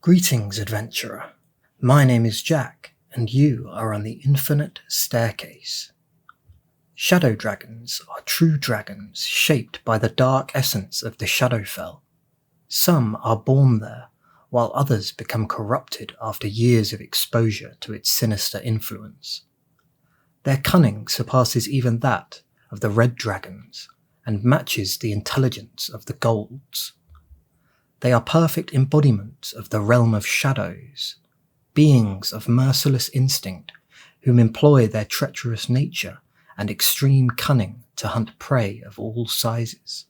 Greetings, adventurer. My name is Jack, and you are on the Infinite Staircase. Shadow dragons are true dragons shaped by the dark essence of the Shadowfell. Some are born there, while others become corrupted after years of exposure to its sinister influence. Their cunning surpasses even that of the red dragons, and matches the intelligence of the golds. They are perfect embodiments of the realm of shadows, beings of merciless instinct whom employ their treacherous nature and extreme cunning to hunt prey of all sizes.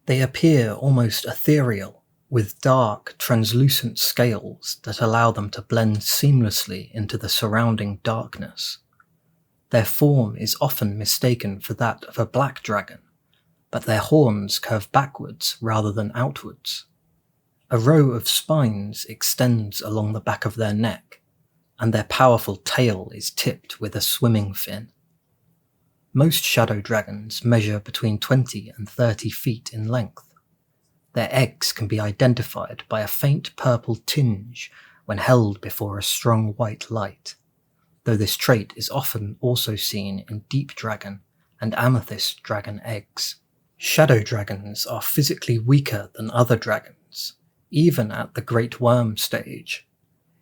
They appear almost ethereal, with dark, translucent scales that allow them to blend seamlessly into the surrounding darkness. Their form is often mistaken for that of a black dragon, but their horns curve backwards rather than outwards. A row of spines extends along the back of their neck, and their powerful tail is tipped with a swimming fin. Most shadow dragons measure between 20 and 30 feet in length. Their eggs can be identified by a faint purple tinge when held before a strong white light, though this trait is often also seen in deep dragon and amethyst dragon eggs. Shadow dragons are physically weaker than other dragons, even at the Great Worm stage.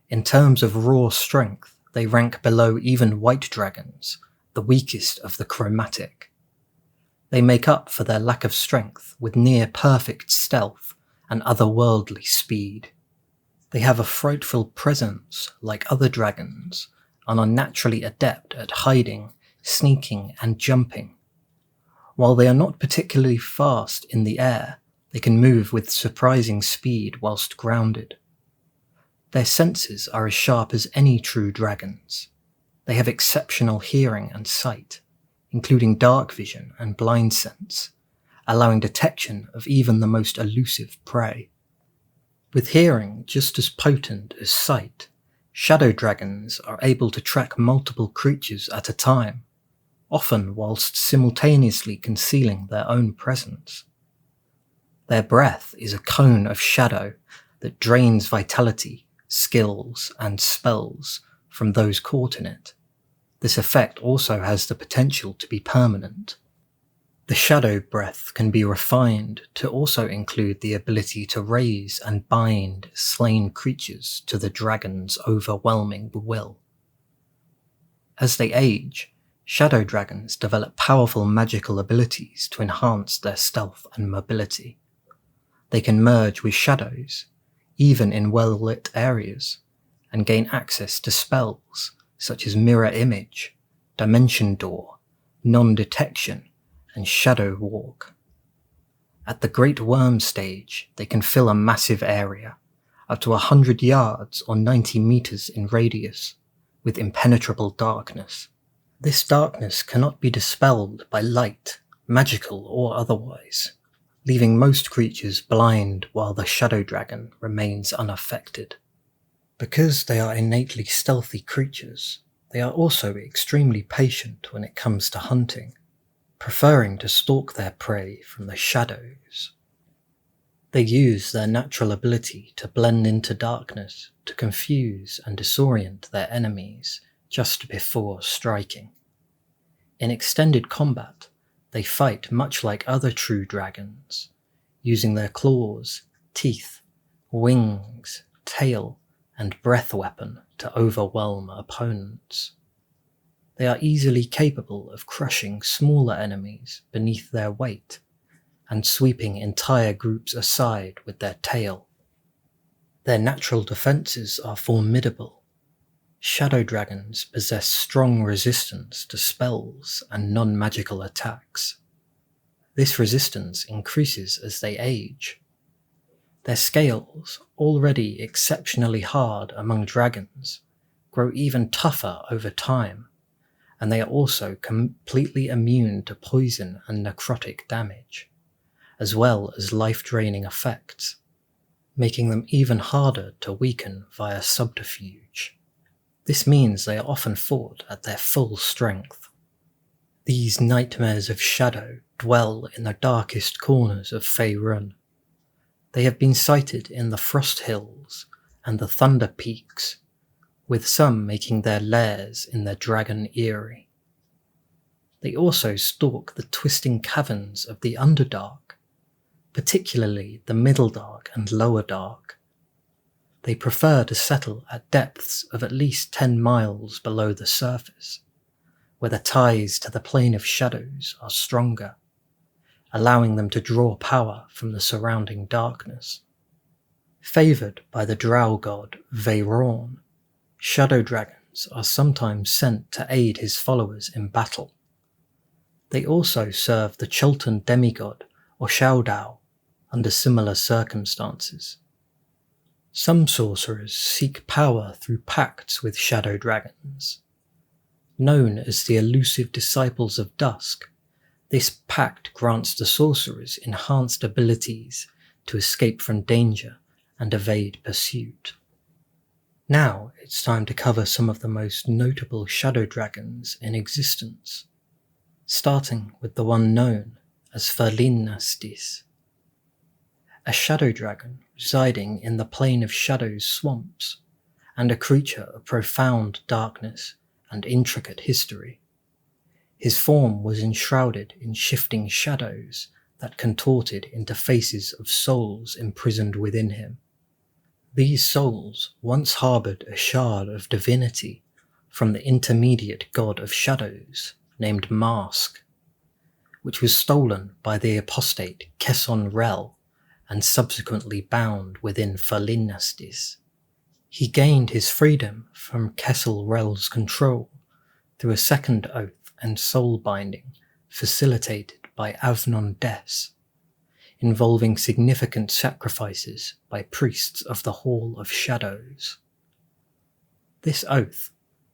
In terms of raw strength, they rank below even white dragons, the weakest of the chromatic. They make up for their lack of strength with near-perfect stealth and otherworldly speed. They have a frightful presence like other dragons, and are naturally adept at hiding, sneaking, and jumping. While they are not particularly fast in the air, they can move with surprising speed whilst grounded. Their senses are as sharp as any true dragon's. They have exceptional hearing and sight, including dark vision and blind sense, allowing detection of even the most elusive prey. With hearing just as potent as sight, shadow dragons are able to track multiple creatures at a time, often whilst simultaneously concealing their own presence. Their breath is a cone of shadow that drains vitality, skills, and spells from those caught in it. This effect also has the potential to be permanent. The shadow breath can be refined to also include the ability to raise and bind slain creatures to the dragon's overwhelming will. As they age, shadow dragons develop powerful magical abilities to enhance their stealth and mobility. They can merge with shadows, even in well-lit areas, and gain access to spells such as Mirror Image, Dimension Door, Non-Detection, and Shadow Walk. At the Great Worm stage, they can fill a massive area, up to 100 yards or 90 meters in radius, with impenetrable darkness. This darkness cannot be dispelled by light, magical or otherwise, leaving most creatures blind while the shadow dragon remains unaffected. Because they are innately stealthy creatures, they are also extremely patient when it comes to hunting, preferring to stalk their prey from the shadows. They use their natural ability to blend into darkness to confuse and disorient their enemies just before striking. In extended combat, they fight much like other true dragons, using their claws, teeth, wings, tail, and breath weapon to overwhelm opponents. They are easily capable of crushing smaller enemies beneath their weight, and sweeping entire groups aside with their tail. Their natural defenses are formidable. Shadow dragons possess strong resistance to spells and non-magical attacks. This resistance increases as they age. Their scales, already exceptionally hard among dragons, grow even tougher over time, and they are also completely immune to poison and necrotic damage, as well as life-draining effects, making them even harder to weaken via subterfuge. This means they are often fought at their full strength. These nightmares of shadow dwell in the darkest corners of Ki-Rin. They have been sighted in the Frost Hills and the Thunder Peaks, with some making their lairs in the Dragon Eyrie. They also stalk the twisting caverns of the Underdark, particularly the Middle Dark and Lower Dark. They prefer to settle at depths of at least 10 miles below the surface, where the ties to the plane of shadows are stronger, allowing them to draw power from the surrounding darkness. Favoured by the drow god Veyron, shadow dragons are sometimes sent to aid his followers in battle. They also serve the Chultan demigod or Shaodao under similar circumstances. Some sorcerers seek power through pacts with shadow dragons. Known as the elusive Disciples of Dusk, this pact grants the sorcerers enhanced abilities to escape from danger and evade pursuit. Now it's time to cover some of the most notable shadow dragons in existence, starting with the one known as Ferinastis, a shadow dragon residing in the Plane of Shadows swamps, and a creature of profound darkness and intricate history. His form was enshrouded in shifting shadows that contorted into faces of souls imprisoned within him. These souls once harboured a shard of divinity from the intermediate god of shadows named Mask, which was stolen by the apostate Kesson-Rel and subsequently bound within Ferinastis. He gained his freedom from Kessel-Rel's control through a second oath and soul binding facilitated by Avnon Des, involving significant sacrifices by priests of the Hall of Shadows. This oath,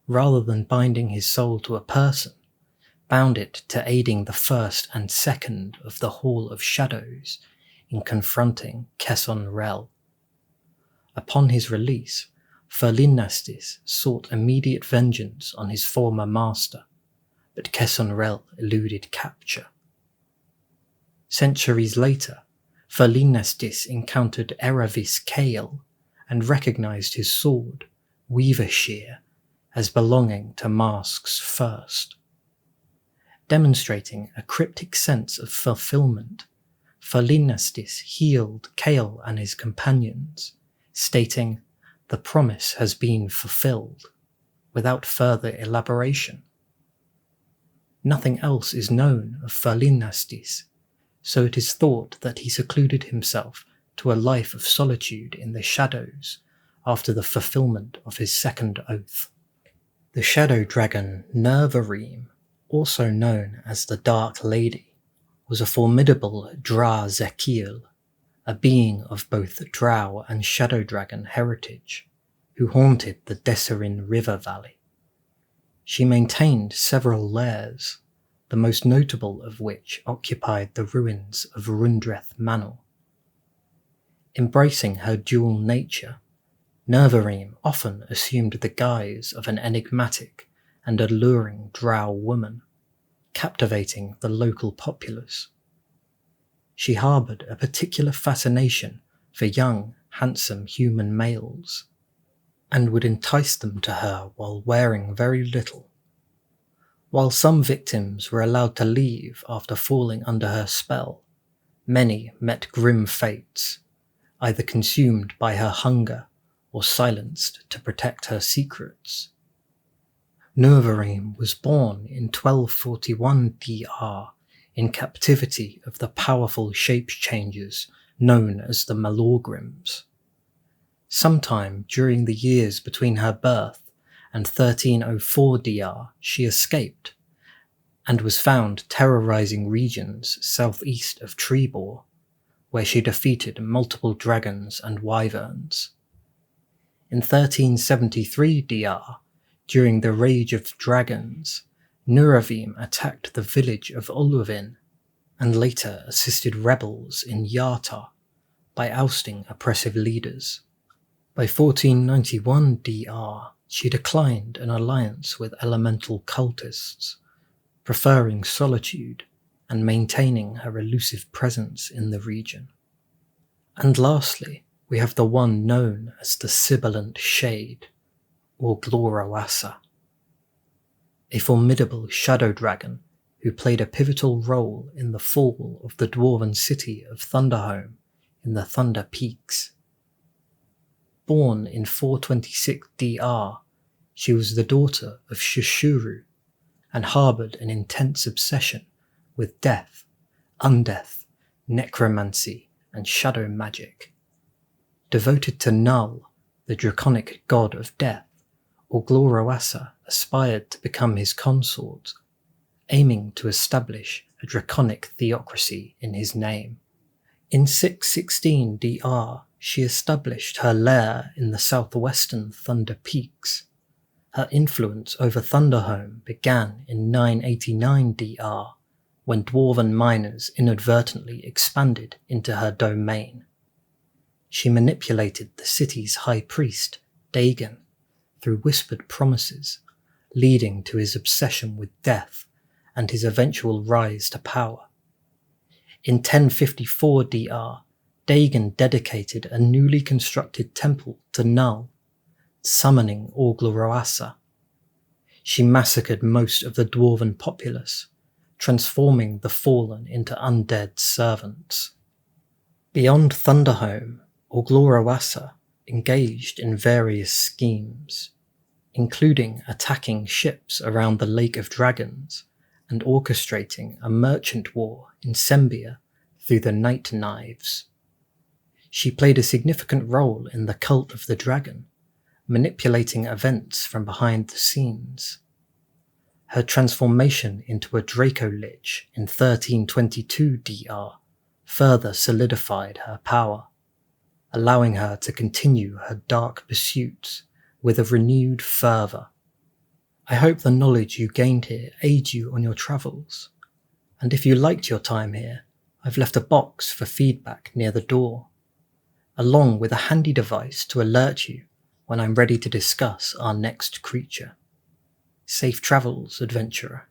rather than binding his soul to a person, bound it to aiding the first and second of the Hall of Shadows in confronting Kesson-Rel. Upon his release, Ferinastis sought immediate vengeance on his former master, but Kesson-Rel eluded capture. Centuries later, Ferinastis encountered Eravis Kale and recognized his sword, Weaver Shear, as belonging to Mask's first. Demonstrating a cryptic sense of fulfillment, Ferinastis healed Kale and his companions, stating, "The promise has been fulfilled," without further elaboration. Nothing else is known of Ferinastis, so it is thought that he secluded himself to a life of solitude in the shadows after the fulfillment of his second oath. The shadow dragon Nervarim, also known as the Dark Lady, was a formidable Dra Zekil, a being of both drow and shadow dragon heritage, who haunted the Desserin River Valley. She maintained several lairs, the most notable of which occupied the ruins of Rundreth Manor. Embracing her dual nature, Nervarim often assumed the guise of an enigmatic and alluring drow woman, captivating the local populace. She harboured a particular fascination for young, handsome human males, and would entice them to her while wearing very little. While some victims were allowed to leave after falling under her spell, many met grim fates, either consumed by her hunger or silenced to protect her secrets. Nervarim was born in 1241 DR in captivity of the powerful shape-changers known as the Malorgrims. Sometime during the years between her birth and 1304 DR, she escaped and was found terrorizing regions southeast of Trebor, where she defeated multiple dragons and wyverns. In 1373 DR, during the Rage of Dragons, Nervarim attacked the village of Uluvin and later assisted rebels in Yartar by ousting oppressive leaders. By 1491 DR, she declined an alliance with elemental cultists, preferring solitude and maintaining her elusive presence in the region. And lastly, we have the one known as the Sibilent Shade, or Oruroasa, a formidable shadow dragon who played a pivotal role in the fall of the dwarven city of Thunderhome in the Thunder Peaks. Born in 426 DR, she was the daughter of Shushuru and harboured an intense obsession with death, undeath, necromancy, and shadow magic. Devoted to Null, the draconic god of death, Oruroasa aspired to become his consort, aiming to establish a draconic theocracy in his name. In 616 DR, she established her lair in the southwestern Thunder Peaks. Her influence over Thunderhome began in 989 DR, when dwarven miners inadvertently expanded into her domain. She manipulated the city's high priest, Dagon, through whispered promises, leading to his obsession with death and his eventual rise to power. In 1054 DR, Dagon dedicated a newly constructed temple to Null, summoning Oruroasa. She massacred most of the dwarven populace, transforming the fallen into undead servants. Beyond Thunderhome, Oruroasa engaged in various schemes, including attacking ships around the Lake of Dragons and orchestrating a merchant war in Sembia through the Night Knives. She played a significant role in the Cult of the Dragon, manipulating events from behind the scenes. Her transformation into a Draco-Lich in 1322 DR further solidified her power, allowing her to continue her dark pursuits with a renewed fervour. I hope the knowledge you gained here aids you on your travels, and if you liked your time here, I've left a box for feedback near the door, along with a handy device to alert you when I'm ready to discuss our next creature. Safe travels, adventurer.